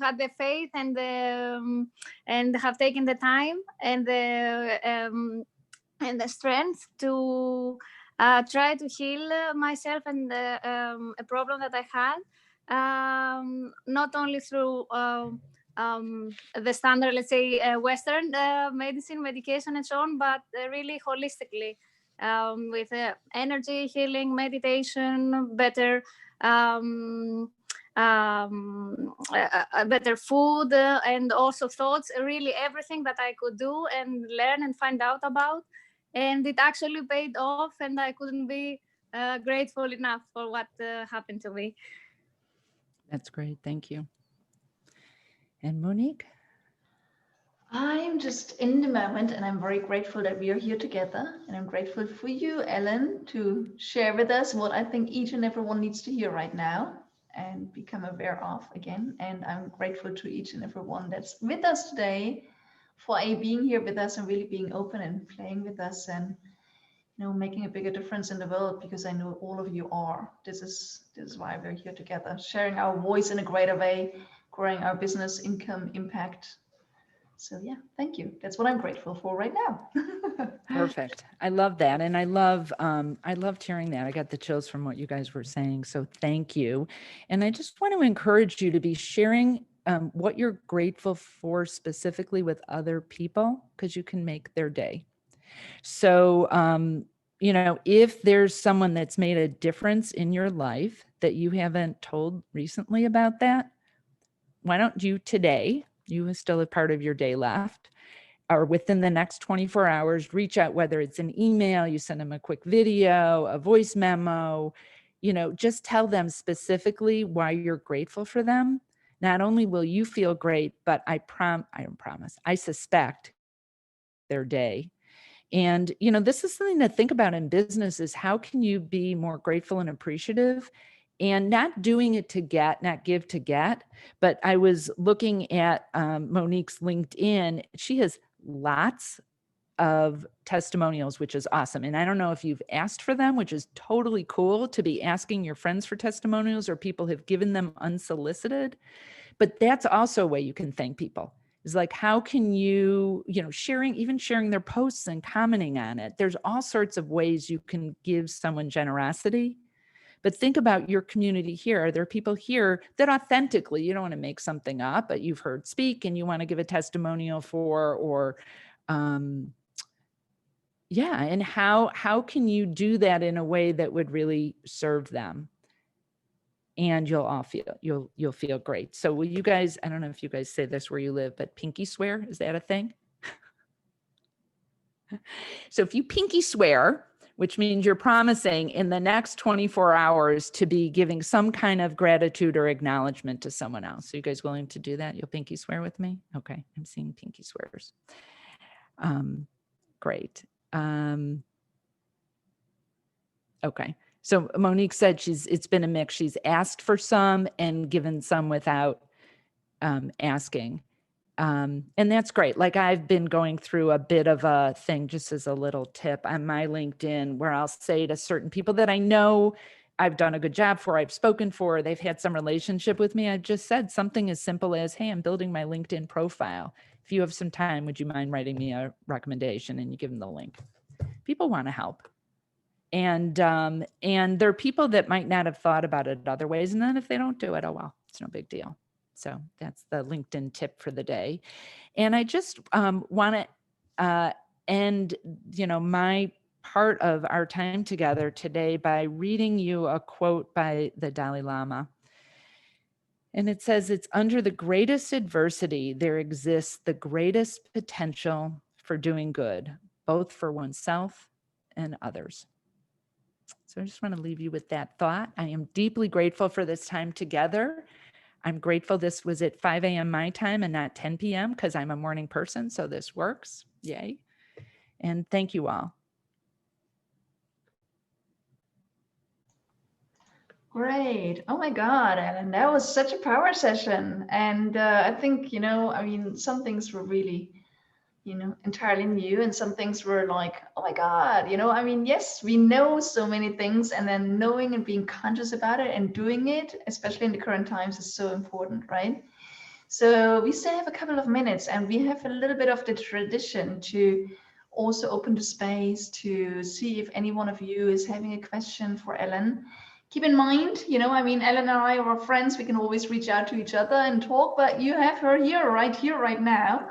had the faith and have taken the time and the strength to try to heal myself and a problem that I had, not only through the standard, let's say, Western medicine, medication, and so on, but really holistically, with energy, healing, meditation, better better food, and also thoughts, really everything that I could do and learn and find out about. And it actually paid off, and I couldn't be grateful enough for what happened to me. That's great. Thank you. And Monique? I'm just in the moment, and I'm very grateful that we are here together. And I'm grateful for you, Ellen, to share with us what I think each and everyone needs to hear right now and become aware of again. And I'm grateful to each and everyone that's with us today for being here with us and really being open and playing with us and making a bigger difference in the world, because I know all of you are. This is why we're here together, sharing our voice in a greater way, growing our business, income, impact. So yeah, thank you. That's what I'm grateful for right now. Perfect. I love that. And I loved hearing that. I got the chills from what you guys were saying. So thank you. And I just want to encourage you to be sharing what you're grateful for specifically with other people, because you can make their day. So, if there's someone that's made a difference in your life that you haven't told recently about that, why don't you today, you still have part of your day left, or within the next 24 hours, reach out, whether it's an email, you send them a quick video, a voice memo, just tell them specifically why you're grateful for them. Not only will you feel great, but I suspect their day. And, this is something to think about in business, is how can you be more grateful and appreciative, and not doing it to get, not give to get. But I was looking at Monique's LinkedIn. She has lots of testimonials, which is awesome. And I don't know if you've asked for them, which is totally cool to be asking your friends for testimonials, or people have given them unsolicited. But that's also a way you can thank people. Is like, how can you, sharing their posts and commenting on it. There's all sorts of ways you can give someone generosity. But think about your community here. Are there people here that authentically, you don't want to make something up, but you've heard speak and you want to give a testimonial for, or and how can you do that in a way that would really serve them? and you'll feel great. So will you guys, I don't know if you guys say this where you live, but pinky swear, is that a thing? So if you pinky swear, which means you're promising in the next 24 hours to be giving some kind of gratitude or acknowledgement to someone else. So you guys willing to do that? You'll pinky swear with me? Okay, I'm seeing pinky swears. Great. Okay. So Monique said it's been a mix. She's asked for some and given some without asking. And that's great. Like I've been going through a bit of a thing, just as a little tip on my LinkedIn, where I'll say to certain people that I know I've done a good job for, I've spoken for, they've had some relationship with me. I've just said something as simple as, hey, I'm building my LinkedIn profile. If you have some time, would you mind writing me a recommendation? And you give them the link. People want to help. And there are people that might not have thought about it other ways. And then if they don't do it, oh, well, it's no big deal. So that's the LinkedIn tip for the day. And I just want to end, my part of our time together today by reading you a quote by the Dalai Lama. And it says, it's under the greatest adversity, there exists the greatest potential for doing good, both for oneself and others. So I just want to leave you with that thought. I am deeply grateful for this time together. I'm grateful this was at 5 a.m. my time and not 10 p.m. because I'm a morning person, so this works. Yay. And thank you all. Great. Oh my God, Ellen, that was such a power session. And I think, some things were really, entirely new, and some things were like, oh my God, yes, we know so many things, and then knowing and being conscious about it and doing it, especially in the current times, is so important, right? So we still have a couple of minutes, and we have a little bit of the tradition to also open the space to see if any one of you is having a question for Ellen. Keep in mind, Ellen and I are friends, we can always reach out to each other and talk, but you have her here, right now.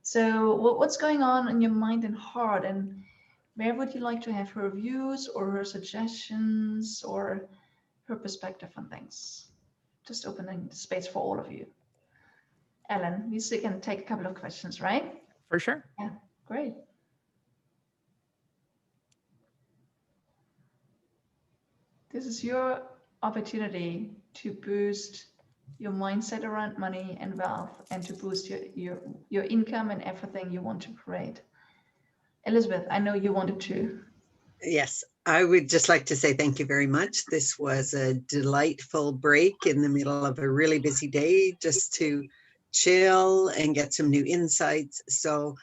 So what's going on in your mind and heart, and where would you like to have her views or her suggestions or her perspective on things? Just opening the space for all of you. Ellen, we still can take a couple of questions, right? For sure. Yeah, great. This is your opportunity to boost your mindset around money and wealth, and to boost your income and everything you want to create. Elizabeth, I know you wanted to. Yes, I would just like to say thank you very much. This was a delightful break in the middle of a really busy day, just to chill and get some new insights. So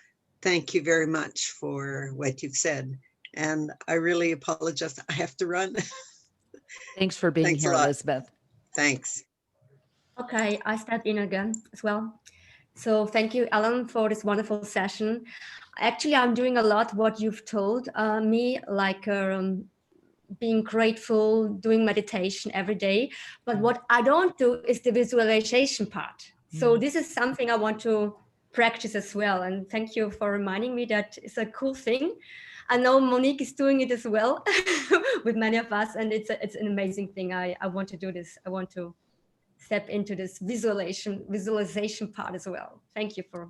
thank you very much for what you've said. And I really apologize. I have to run. Thanks for being here, Elizabeth. Thanks. Okay, I step in again as well. So thank you, Ellen, for this wonderful session. Actually, I'm doing a lot what you've told me, like being grateful, doing meditation every day. But what I don't do is the visualization part. So this is something I want to practice as well. And thank you for reminding me that it's a cool thing. I know Monique is doing it as well with many of us, and it's an amazing thing. I want to do this. I want to step into this visualization part as well. Thank you for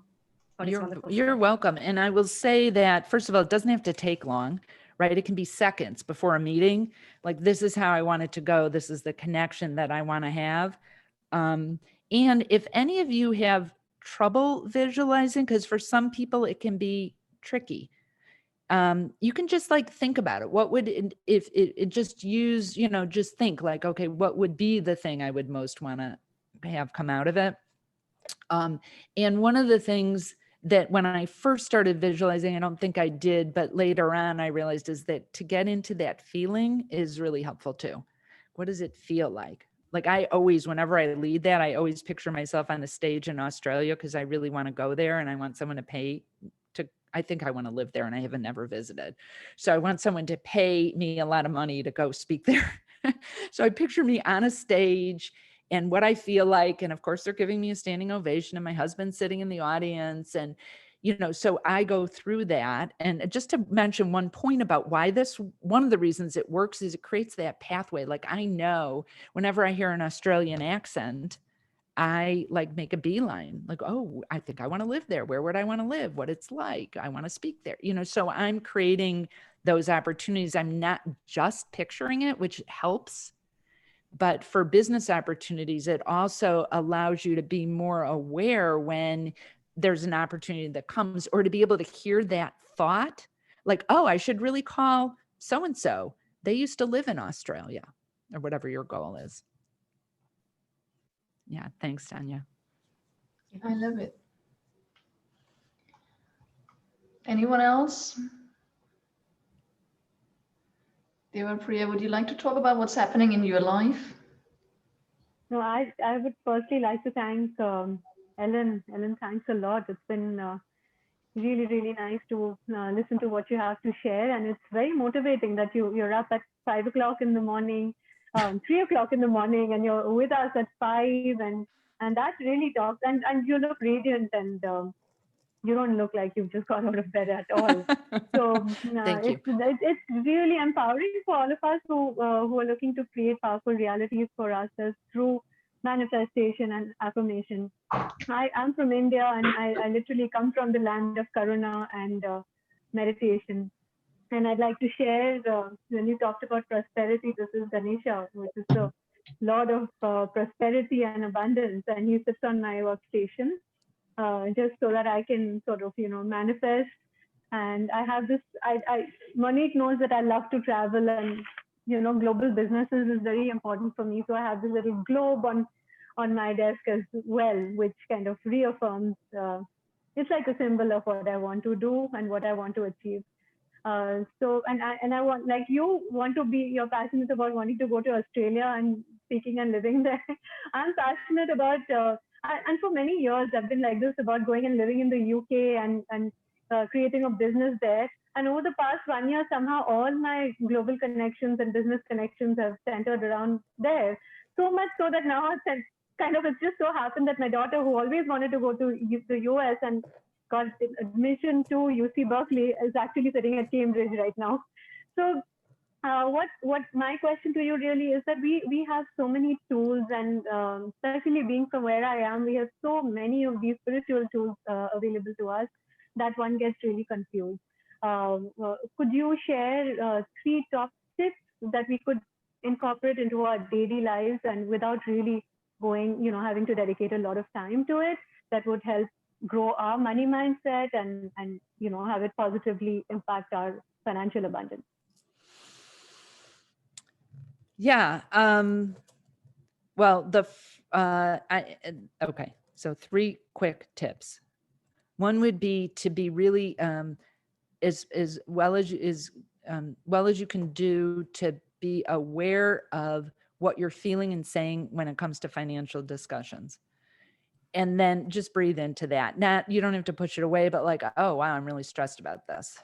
this wonderful. You're welcome. And I will say that, first of all, it doesn't have to take long, right? It can be seconds before a meeting. Like, this is how I want it to go. This is the connection that I want to have. And if any of you have trouble visualizing, because for some people it can be tricky, you can just think about it. What would, if it just use, just think like, okay, what would be the thing I would most want to have come out of it? And one of the things that when I first started visualizing, I don't think I did, but later on I realized, is that to get into that feeling is really helpful too. What does it feel like? Like, I always, whenever I lead that, I always picture myself on a stage in Australia, because I really want to go there and I want someone to pay to, I think I want to live there and I haven't never visited. So I want someone to pay me a lot of money to go speak there. So I picture me on a stage and what I feel like. And of course they're giving me a standing ovation and my husband's sitting in the audience, and, so I go through that. And just to mention one point about why one of the reasons it works is it creates that pathway. Like I know whenever I hear an Australian accent, I like make a beeline, like, oh, I think I want to live there. Where would I want to live? What it's like? I want to speak there, so I'm creating those opportunities. I'm not just picturing it, which helps. But for business opportunities, it also allows you to be more aware when there's an opportunity that comes, or to be able to hear that thought, like, oh, I should really call so-and-so. They used to live in Australia, or whatever your goal is. Yeah. Thanks, Tanya. I love it. Anyone else? Devapriya, would you like to talk about what's happening in your life? No, I would firstly like to thank Ellen. Ellen, thanks a lot. It's been really, really nice to listen to what you have to share. And it's very motivating that you're up at 5 o'clock in the morning, 3 o'clock in the morning, and you're with us at 5. And that really talks. And you look radiant, and you don't look like you've just got out of bed at all. So it's really empowering for all of us who are looking to create powerful realities for ourselves through manifestation and affirmation. I am from India, and I literally come from the land of Karuna and meditation. And I'd like to share, when you talked about prosperity, this is Ganesha, which is the Lord of prosperity and abundance. And he sits on my workstation just so that I can sort of, manifest. And I have this, Monique knows that I love to travel, and, global businesses is very important for me. So I have this little globe on my desk as well, which kind of reaffirms, it's like a symbol of what I want to do and what I want to achieve. So, I want, like you're passionate about wanting to go to Australia and speaking and living there. I'm passionate about, and for many years, I've been like this about going and living in the UK and creating a business there. And over the past 1 year, somehow all my global connections and business connections have centered around there. So much so that now it's just so happened that my daughter, who always wanted to go to the US and got admission to UC Berkeley, is actually sitting at Cambridge right now. So what my question to you really is that we have so many tools, and especially being from where I am, we have so many of these spiritual tools available to us that one gets really confused. Could you share 3 top tips that we could incorporate into our daily lives, and without really going, having to dedicate a lot of time to it, that would help grow our money mindset and have it positively impact our financial abundance? Yeah. Well, okay. So 3 quick tips. One would be to be really as well as you can do, to be aware of what you're feeling and saying when it comes to financial discussions. And then just breathe into that. You don't have to push it away, but like, oh, wow, I'm really stressed about this.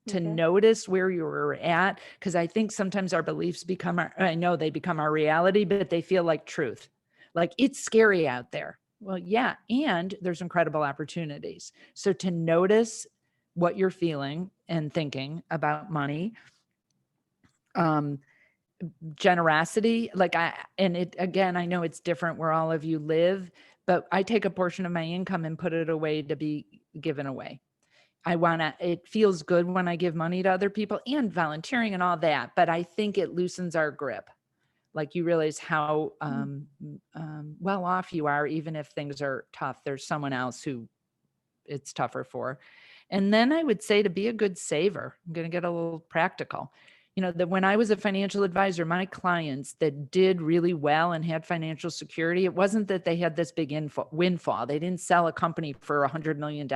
To notice where you're at, because I think sometimes our beliefs become they become our reality, but they feel like truth. Like, it's scary out there. Well, yeah, and there's incredible opportunities. So to notice what you're feeling and thinking about money, generosity, I know it's different where all of you live, but I take a portion of my income and put it away to be given away. It feels good when I give money to other people, and volunteering and all that, but I think it loosens our grip. Like, you realize how well off you are, even if things are tough. There's someone else who it's tougher for. And then I would say to be a good saver. I'm going to get a little practical. That when I was a financial advisor, my clients that did really well and had financial security, it wasn't that they had this big windfall. They didn't sell a company for $100 million.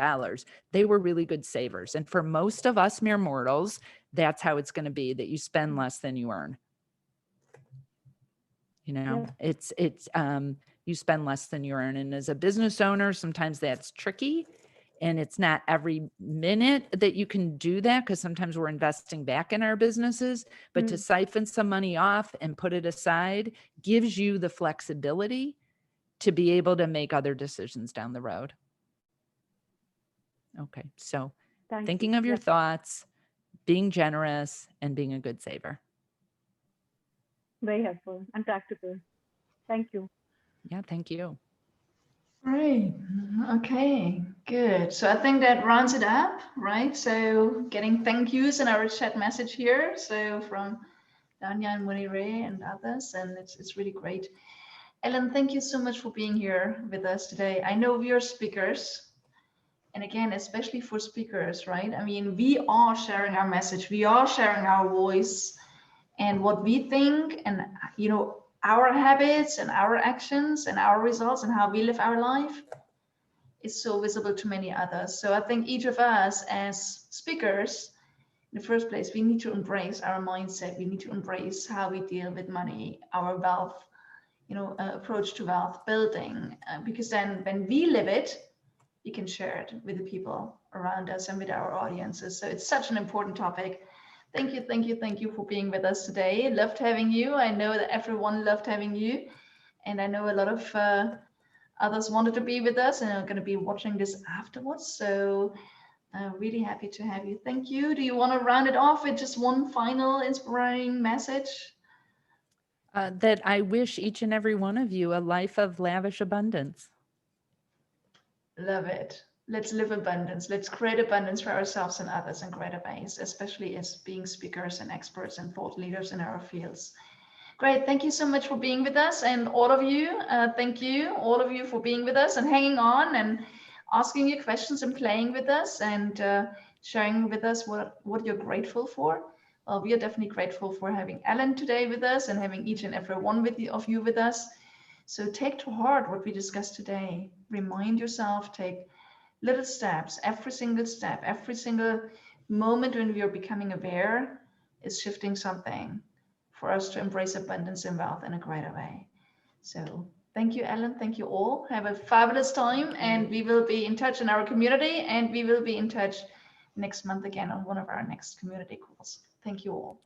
They were really good savers. And for most of us mere mortals, that's how it's going to be, that you spend less than you earn. It's you spend less than you earn. And as a business owner, sometimes that's tricky. And it's not every minute that you can do that, because sometimes we're investing back in our businesses, but to siphon some money off and put it aside gives you the flexibility to be able to make other decisions down the road. Okay. So Thank thinking you. of your Yeah. thoughts, being generous, and being a good saver. Very helpful and practical. Thank you. Yeah. Thank you. Great. Okay, good. So I think that rounds it up, right? So getting thank yous in our chat message here. So from Danya and Munire and others, and it's really great. Ellen, thank you so much for being here with us today. I know we are speakers, and again, especially for speakers, right? I mean, we are sharing our message, we are sharing our voice and what we think, and you know, our habits and our actions and our results and how we live our life is so visible to many others. So I think each of us as speakers, in the first place, we need to embrace our mindset. We need to embrace how we deal with money, our wealth, you know, approach to wealth building, because then when we live it, we can share it with the people around us and with our audiences. So it's such an important topic. Thank you, thank you, thank you for being with us today. Loved having you. I know that everyone loved having you. And I know a lot of others wanted to be with us and are going to be watching this afterwards. So really happy to have you. Thank you. Do you want to round it off with just one final inspiring message? That I wish each and every one of you a life of lavish abundance. Love it. Let's live abundance. Let's create abundance for ourselves and others in greater ways, especially as being speakers and experts and thought leaders in our fields. Great. Thank you so much for being with us. And all of you, thank you, all of you, for being with us and hanging on and asking your questions and playing with us and sharing with us what you're grateful for. Well, we are definitely grateful for having Ellen today with us and having each and every one of you with us. So take to heart what we discussed today. Remind yourself, take little steps. Every single step, every single moment when we are becoming aware is shifting something for us to embrace abundance and wealth in a greater way. So thank you, Ellen. Thank you all. Have a fabulous time, and we will be in touch in our community, and we will be in touch next month again on one of our next community calls. Thank you all.